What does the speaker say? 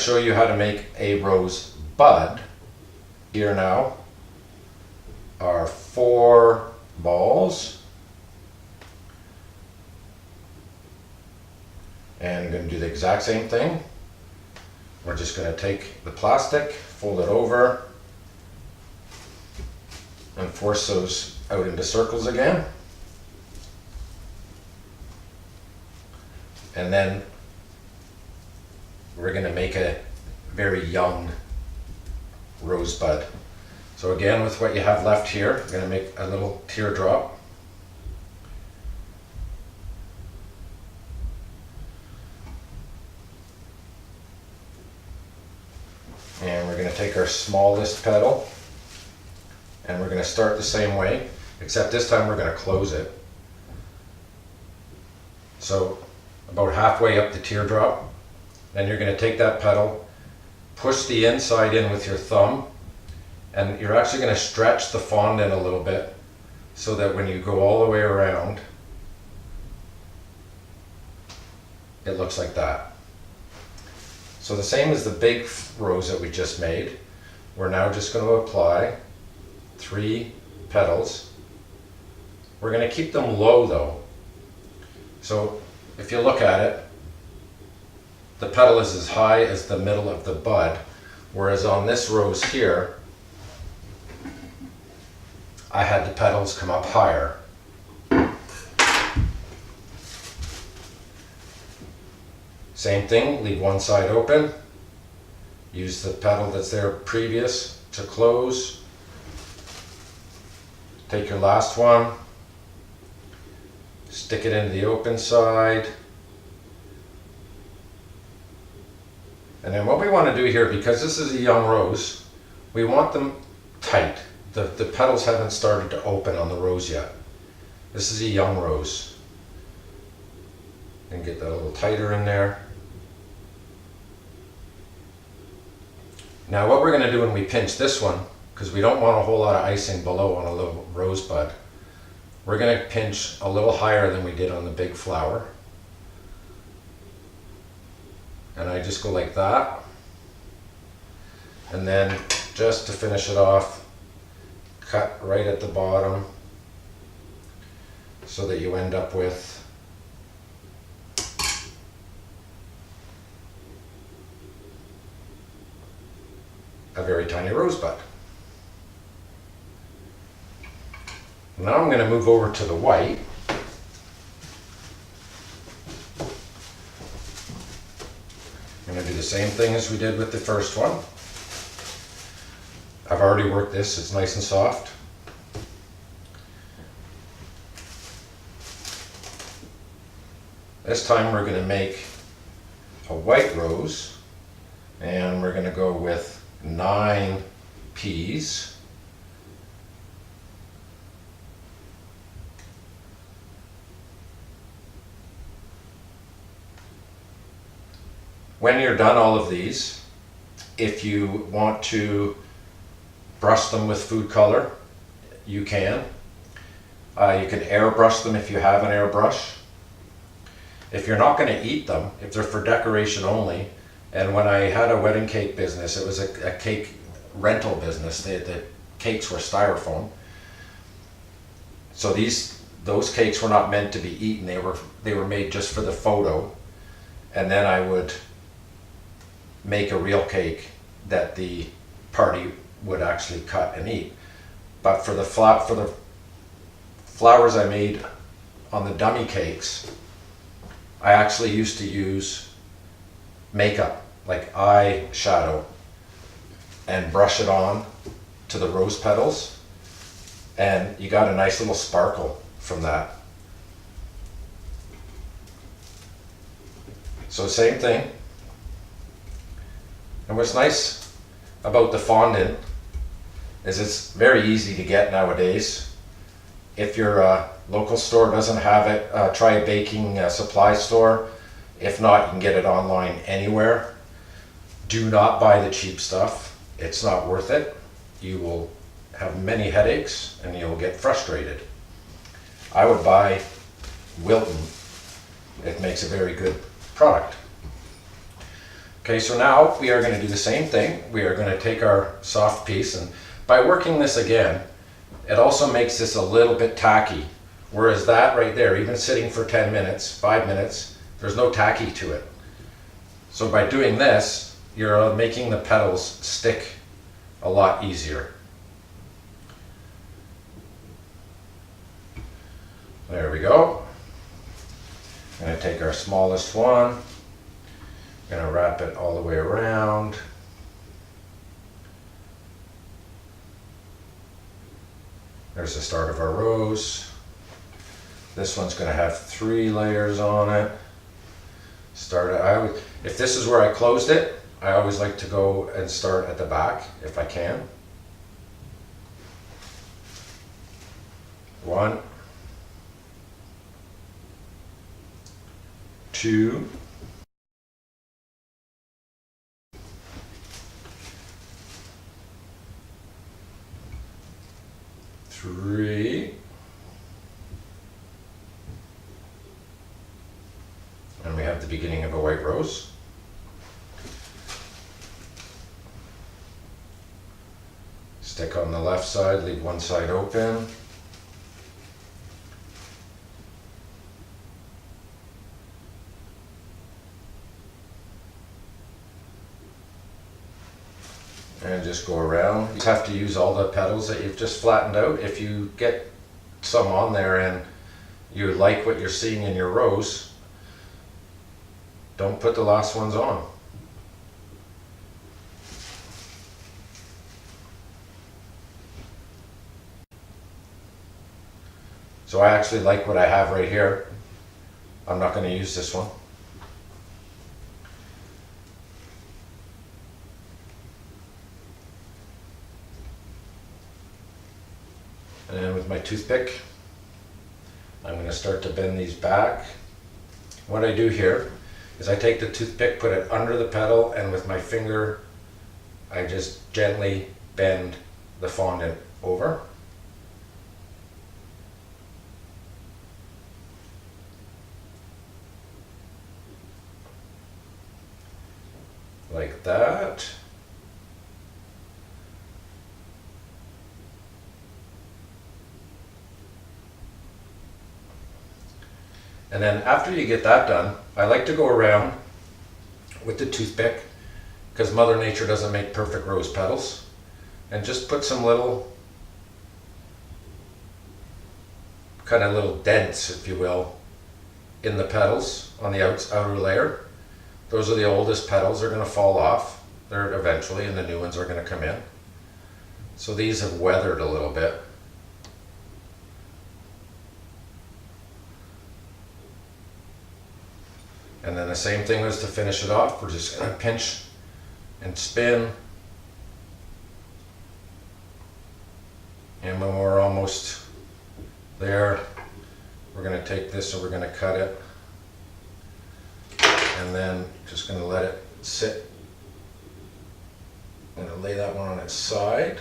show you how to make a rose bud. Here now are 4 balls. And I'm going to do the exact same thing. We're just going to take the plastic, fold it over, and force those out into circles again. And then we're going to make a very young rosebud. So again, with what you have left here, I'm going to make a little teardrop. And we're going to take our smallest petal, and we're going to start the same way, except this time we're going to close it. So about halfway up the teardrop, then you're going to take that petal, push the inside in with your thumb, and you're actually going to stretch the fondant a little bit so that when you go all the way around, it looks like that. So the same as the big rose that we just made, we're now just going to apply 3 petals. We're going to keep them low though. So if you look at it, the petal is as high as the middle of the bud, whereas on this rose here, I had the petals come up higher. Same thing, leave one side open, use the petal that's there previous to close, take your last one, stick it into the open side, and then what we want to do here, because this is a young rose, we want them tight. The petals haven't started to open on the rose yet. This is a young rose. And get that a little tighter in there. Now what we're going to do when we pinch this one, because we don't want a whole lot of icing below on a little rosebud, we're going to pinch a little higher than we did on the big flower. And I just go like that. And then just to finish it off, cut right at the bottom so that you end up with a very tiny rosebud. Now I'm going to move over to the white. I'm going to do the same thing as we did with the first one. I've already worked this, it's nice and soft. This time we're going to make a white rose, and we're going to go with 9 peas. When you're done all of these, if you want to brush them with food color, you can. You can airbrush them if you have an airbrush. If you're not going to eat them, if they're for decoration only, and when I had a wedding cake business, it was a cake rental business. The cakes were styrofoam. So those cakes were not meant to be eaten. They were made just for the photo. And then I would make a real cake that the party would actually cut and eat. But for the flowers I made on the dummy cakes, I actually used to use makeup, like eyeshadow, and brush it on to the rose petals, and you got a nice little sparkle from that. So same thing. And what's nice about the fondant is it's very easy to get nowadays. If your local store doesn't have it, try a baking supply store. If not, you can get it online anywhere. Do not buy the cheap stuff. It's not worth it. You will have many headaches and you'll get frustrated. I would buy Wilton. It makes a very good product. Okay, so now we are going to do the same thing. We are going to take our soft piece, and by working this again, it also makes this a little bit tacky. Whereas that right there, even sitting for 10 minutes, 5 minutes, there's no tacky to it. So by doing this, you're making the petals stick a lot easier. There we go. I'm going to take our smallest one. I'm going to wrap it all the way around. There's the start of our rose. This one's going to have 3 layers on it. If this is where I closed it, I always like to go and start at the back if I can. 1, 2, 3, and we have the beginning of a white rose. Stick on the left side, leave one side open. And just go around. You have to use all the petals that you've just flattened out. If you get some on there and you like what you're seeing in your rose, don't put the last ones on. So I actually like what I have right here. I'm not going to use this one. And then with my toothpick, I'm going to start to bend these back. What I do here is I take the toothpick, put it under the petal, and with my finger, I just gently bend the fondant over. Like that. And then after you get that done, I like to go around with the toothpick, because Mother Nature doesn't make perfect rose petals, and just put some little, kind of little dents, if you will, in the petals on the outer layer. Those are the oldest petals. They're going to fall off there eventually, and the new ones are going to come in. So these have weathered a little bit. And then the same thing was to finish it off. We're just going to pinch and spin. And when we're almost there, we're going to take this and we're going to cut it. And then just going to let it sit. I'm going to lay that one on its side.